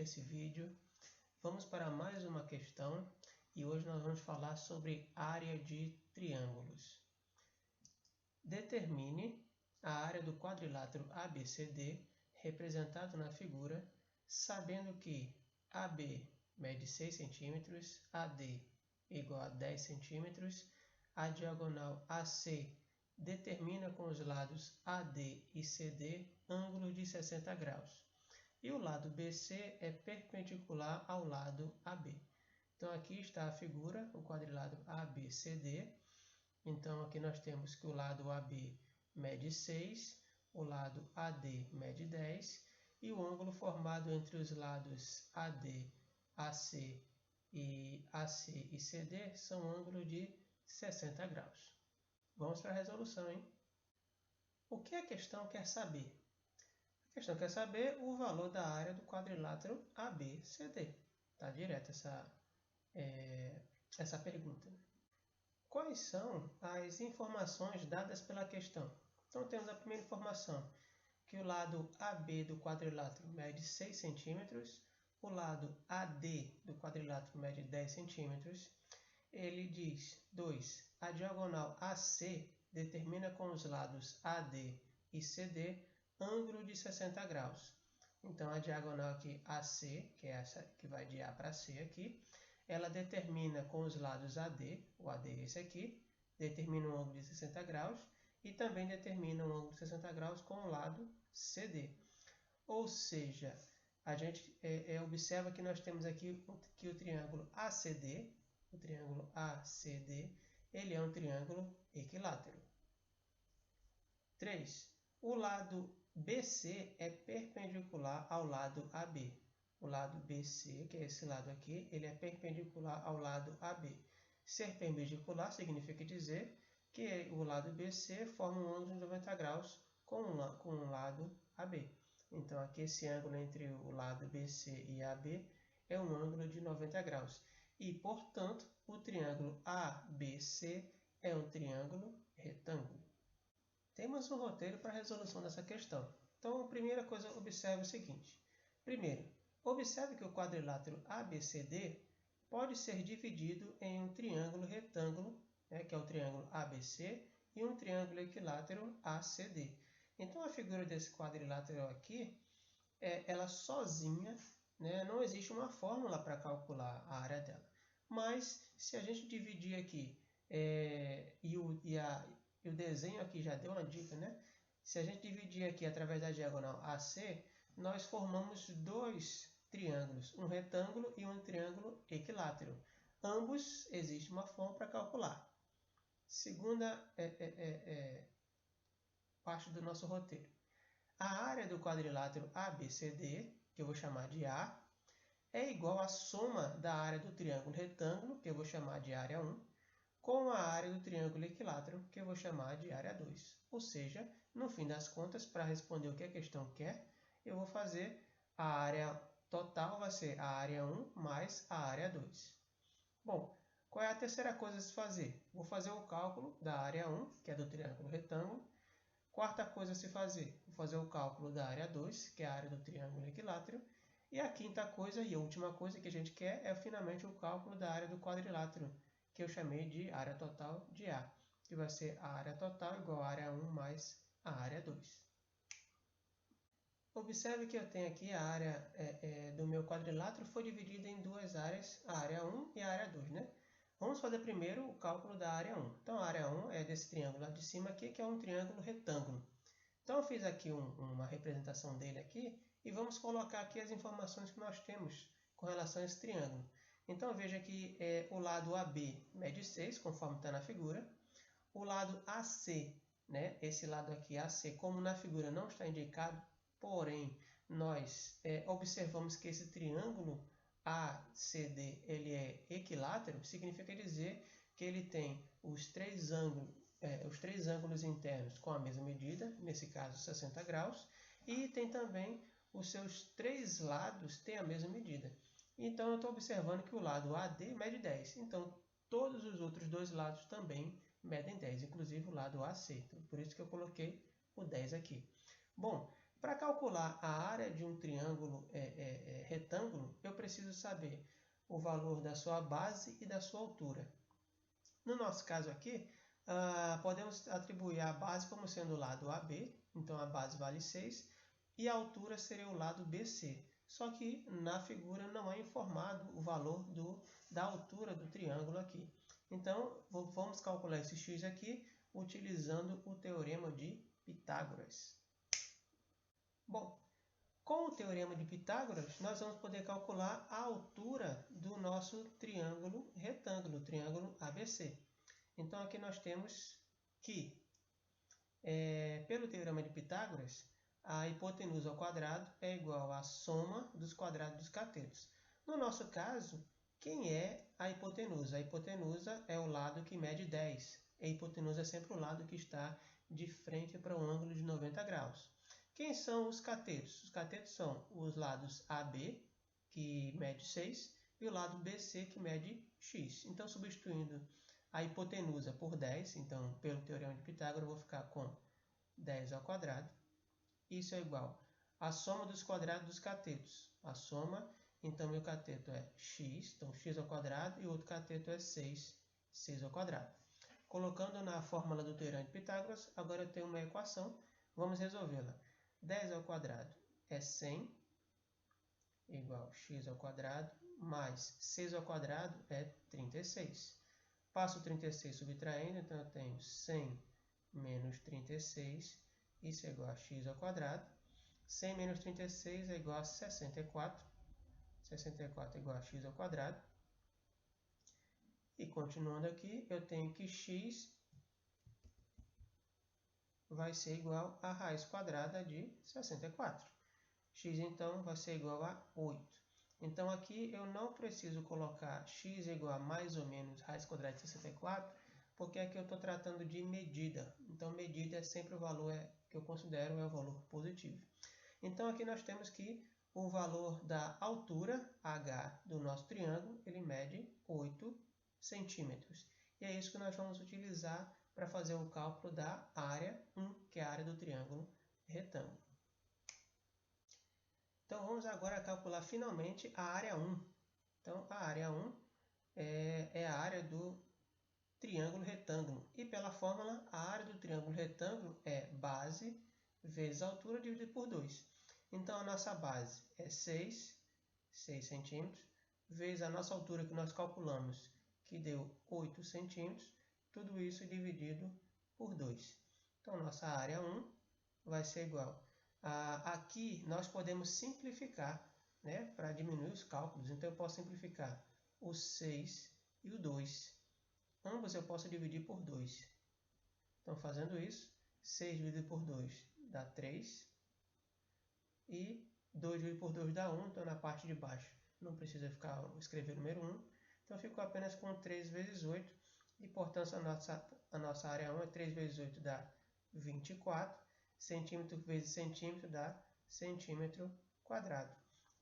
esse vídeo. Vamos para mais uma questão e hoje nós vamos falar sobre área de triângulos. Determine a área do quadrilátero ABCD representado na figura, sabendo que AB mede 6 cm, AD igual a 10 cm, a diagonal AC determina com os lados AD e CD ângulos de 60 graus. E o lado BC é perpendicular ao lado AB. Então aqui está a figura, o quadrilátero ABCD. Então aqui nós temos que o lado AB mede 6, o lado AD mede 10, e o ângulo formado entre os lados AD, AC e CD são ângulos de 60 graus. Vamos para a resolução, hein? O que a questão quer saber? A questão quer saber o valor da área do quadrilátero ABCD. Está direta essa pergunta. Quais são as informações dadas pela questão? Então temos a primeira informação, que o lado AB do quadrilátero mede 6 cm, o lado AD do quadrilátero mede 10 cm. Ele diz 2. A diagonal AC determina com os lados AD e CD ângulo de 60 graus. Então a diagonal aqui AC, que é essa que vai de A para C aqui, ela determina com os lados AD, o AD é esse aqui, determina um ângulo de 60 graus e também determina um ângulo de 60 graus com o lado CD. Ou seja, a gente observa que nós temos aqui que o triângulo ACD, ele é um triângulo equilátero. 3. O lado BC é perpendicular ao lado AB. O lado BC, que é esse lado aqui, ele é perpendicular ao lado AB. Ser perpendicular significa dizer que o lado BC forma um ângulo de 90 graus com o lado AB. Então, aqui esse ângulo entre o lado BC e AB é um ângulo de 90 graus. E, portanto, o triângulo ABC é um triângulo retângulo. Temos um roteiro para a resolução dessa questão. Então, a primeira coisa, observe o seguinte. Primeiro, observe que o quadrilátero ABCD pode ser dividido em um triângulo retângulo, que é o triângulo ABC, e um triângulo equilátero ACD. Então, a figura desse quadrilátero aqui, ela sozinha, não existe uma fórmula para calcular a área dela. Mas, se a gente dividir aqui, e o desenho aqui já deu uma dica, Se a gente dividir aqui através da diagonal AC, nós formamos dois triângulos, um retângulo e um triângulo equilátero. Ambos existe uma fórmula para calcular. Segunda parte do nosso roteiro. A área do quadrilátero ABCD, que eu vou chamar de A, é igual à soma da área do triângulo retângulo, que eu vou chamar de área 1, com a área do triângulo equilátero, que eu vou chamar de área 2. Ou seja, no fim das contas, para responder o que a questão quer, eu vou fazer a área total, vai ser a área 1 mais a área 2. Bom, qual é a terceira coisa a se fazer? Vou fazer o cálculo da área 1, que é do triângulo retângulo. Quarta coisa a se fazer, vou fazer o cálculo da área 2, que é a área do triângulo equilátero. E a quinta coisa e a última coisa que a gente quer é finalmente o cálculo da área do quadrilátero, que eu chamei de área total de A, que vai ser a área total igual a área 1 mais a área 2. Observe que eu tenho aqui a área do meu quadrilátero foi dividida em duas áreas, a área 1 e a área 2, Vamos fazer primeiro o cálculo da área 1. Então, a área 1 é desse triângulo lá de cima aqui, que é um triângulo retângulo. Então, eu fiz aqui uma representação dele aqui e vamos colocar aqui as informações que nós temos com relação a esse triângulo. Então, veja que o lado AB mede 6, conforme está na figura. O lado AC, esse lado aqui, AC, como na figura não está indicado, porém, nós observamos que esse triângulo ACD ele é equilátero, significa dizer que ele tem os três ângulos internos com a mesma medida, nesse caso 60 graus, e tem também os seus três lados têm a mesma medida. Então, eu estou observando que o lado AD mede 10. Então, todos os outros dois lados também medem 10, inclusive o lado AC. Então, por isso que eu coloquei o 10 aqui. Bom, Para calcular a área de um triângulo retângulo, eu preciso saber o valor da sua base e da sua altura. No nosso caso aqui, podemos atribuir a base como sendo o lado AB, então a base vale 6, e a altura seria o lado BC. Só que na figura não é informado o valor da altura do triângulo aqui. Então, vamos calcular esse x aqui utilizando o teorema de Pitágoras. Bom, com o teorema de Pitágoras, nós vamos poder calcular a altura do nosso triângulo retângulo, o triângulo ABC. Então, aqui nós temos que, pelo teorema de Pitágoras, a hipotenusa ao quadrado é igual à soma dos quadrados dos catetos. No nosso caso, quem é a hipotenusa? A hipotenusa é o lado que mede 10. A hipotenusa é sempre o lado que está de frente para um ângulo de 90 graus. Quem são os catetos? Os catetos são os lados AB, que mede 6, e o lado BC, que mede x. Então, substituindo a hipotenusa por 10, então, pelo teorema de Pitágoras, eu vou ficar com 10 ao quadrado. Isso é igual à soma dos quadrados dos catetos. A soma, então, meu cateto é x, então x ao quadrado, e o outro cateto é 6 ao quadrado. Colocando na fórmula do teorema de Pitágoras, agora eu tenho uma equação, vamos resolvê-la. 10 ao quadrado é 100, igual a x ao quadrado, mais 6 ao quadrado é 36. Passo o 36 subtraindo, então eu tenho 100 menos 36, isso é igual a x ao quadrado. 100 menos 36 é igual a 64. 64 é igual a x ao quadrado. E continuando aqui, eu tenho que x vai ser igual a raiz quadrada de 64. X, então, vai ser igual a 8. Então, aqui eu não preciso colocar x igual a mais ou menos raiz quadrada de 64, porque aqui eu estou tratando de medida. Então, medida é sempre o valor que eu considero é o valor positivo. Então, aqui nós temos que o valor da altura, h, do nosso triângulo, ele mede 8 centímetros. E é isso que nós vamos utilizar para fazer o cálculo da área 1, que é a área do triângulo retângulo. Então, vamos agora calcular finalmente a área 1. Então, a área 1 é a área do triângulo retângulo. E pela fórmula, a área do triângulo retângulo é base vezes a altura dividido por 2. Então, a nossa base é 6 centímetros, vezes a nossa altura que nós calculamos, que deu 8 centímetros, tudo isso dividido por 2. Então, nossa área 1 vai ser igual aqui nós podemos simplificar, né, para diminuir os cálculos. Então, eu posso simplificar o 6 e o 2. Ambos eu posso dividir por 2. Então, fazendo isso, 6 dividido por 2 dá 3. E 2 dividido por 2 dá 1. Então, na parte de baixo não precisa escrever o número 1. Então, ficou apenas com 3 vezes 8. E, portanto, a nossa área 1 é 3 vezes 8 dá 24. Centímetro vezes centímetro dá centímetro quadrado.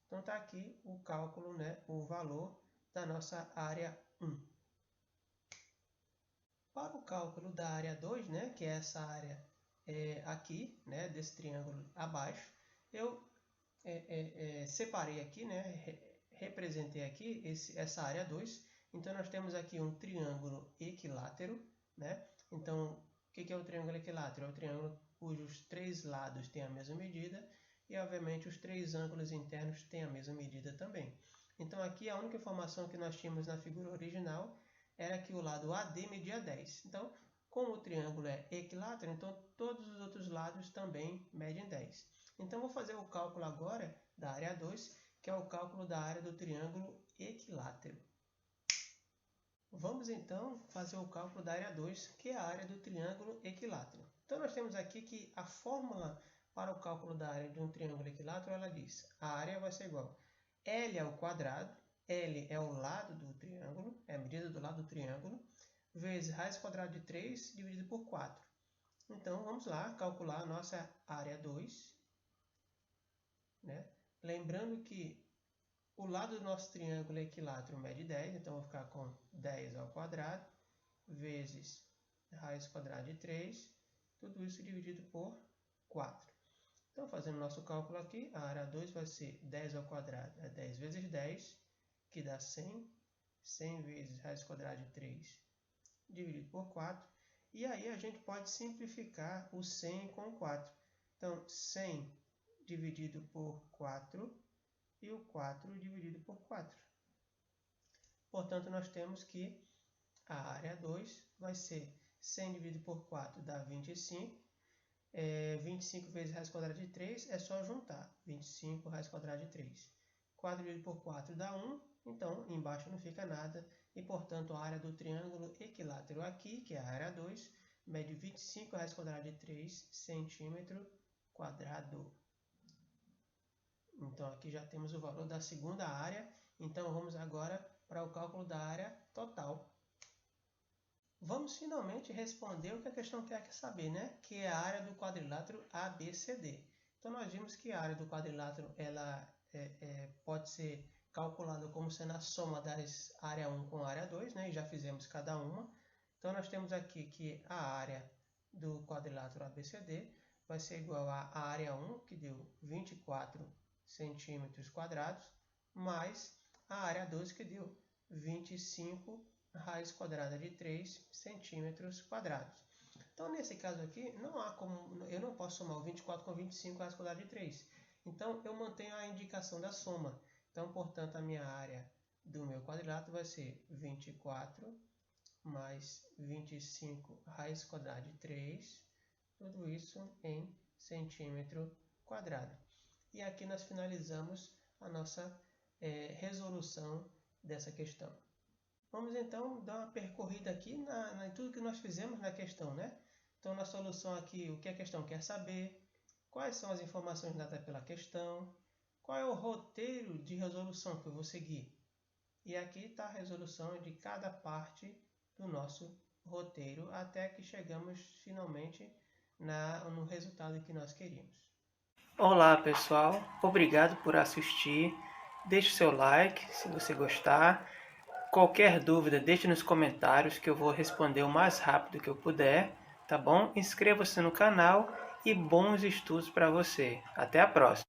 Então, está aqui o cálculo, né, o valor da nossa área 1. Para o cálculo da área 2, né, que é essa área aqui, né, desse triângulo abaixo, eu separei aqui, né, representei aqui essa área 2. Então, nós temos aqui um triângulo equilátero, né? Então, o que é o triângulo equilátero? É o triângulo cujos 3 lados têm a mesma medida e, obviamente, os 3 ângulos internos têm a mesma medida também. Então, aqui a única informação que nós tínhamos na figura original era que o lado AD media 10. Então, como o triângulo é equilátero, então todos os outros lados também medem 10. Então, vou fazer o cálculo agora da área 2, que é o cálculo da área do triângulo equilátero. Vamos então fazer o cálculo da área 2, que é a área do triângulo equilátero. Então, nós temos aqui que a fórmula para o cálculo da área de um triângulo equilátero, ela diz, a área vai ser igual a L ao quadrado, L é o lado do triângulo, é a medida do lado do triângulo, vezes raiz quadrada de 3 dividido por 4. Então, vamos lá calcular a nossa área 2. Né? Lembrando que o lado do nosso triângulo equilátero mede 10, então vou ficar com 10 ao quadrado, vezes raiz quadrada de 3, tudo isso dividido por 4. Então, fazendo nosso cálculo aqui, a área 2 vai ser 10 ao quadrado, é 10 vezes 10, que dá 100. 100 vezes raiz quadrada de 3 dividido por 4. E aí a gente pode simplificar o 100 com o 4. Então, 100 dividido por 4 e o 4 dividido por 4. Portanto, nós temos que a área 2 vai ser 100 dividido por 4 dá 25. 25 vezes raiz quadrada de 3 é só juntar. 25 raiz quadrada de 3. 4 dividido por 4 dá 1. Então, embaixo não fica nada. E, portanto, a área do triângulo equilátero aqui, que é a área 2, mede 25 raiz quadrada de 3 centímetro quadrado. Então, aqui já temos o valor da segunda área. Então, vamos agora para o cálculo da área total. Vamos finalmente responder o que a questão quer saber, né? Que é a área do quadrilátero ABCD. Então, nós vimos que a área do quadrilátero ela pode ser calculada como sendo a soma das área 1 com a área 2, né? E já fizemos cada uma. Então, nós temos aqui que a área do quadrilátero ABCD vai ser igual à área 1, que deu 24 centímetros quadrados, mais a área 2, que deu 25 raiz quadrada de 3 centímetros quadrados. Então, nesse caso aqui, eu não posso somar o 24 com 25 raiz quadrada de 3. Então, eu mantenho a indicação da soma. Então, portanto, a minha área do meu quadrilátero vai ser 24 mais 25 raiz quadrada de 3, tudo isso em centímetro quadrado. E aqui nós finalizamos a nossa resolução dessa questão. Vamos então dar uma percorrida aqui em tudo que nós fizemos na questão, né? Então, na solução aqui, o que a questão quer saber, quais são as informações dadas pela questão, qual é o roteiro de resolução que eu vou seguir. E aqui está a resolução de cada parte do nosso roteiro, até que chegamos finalmente no resultado que nós queríamos. Olá, pessoal. Obrigado por assistir. Deixe seu like se você gostar. Qualquer dúvida, deixe nos comentários que eu vou responder o mais rápido que eu puder, tá bom? Inscreva-se no canal e bons estudos para você. Até a próxima!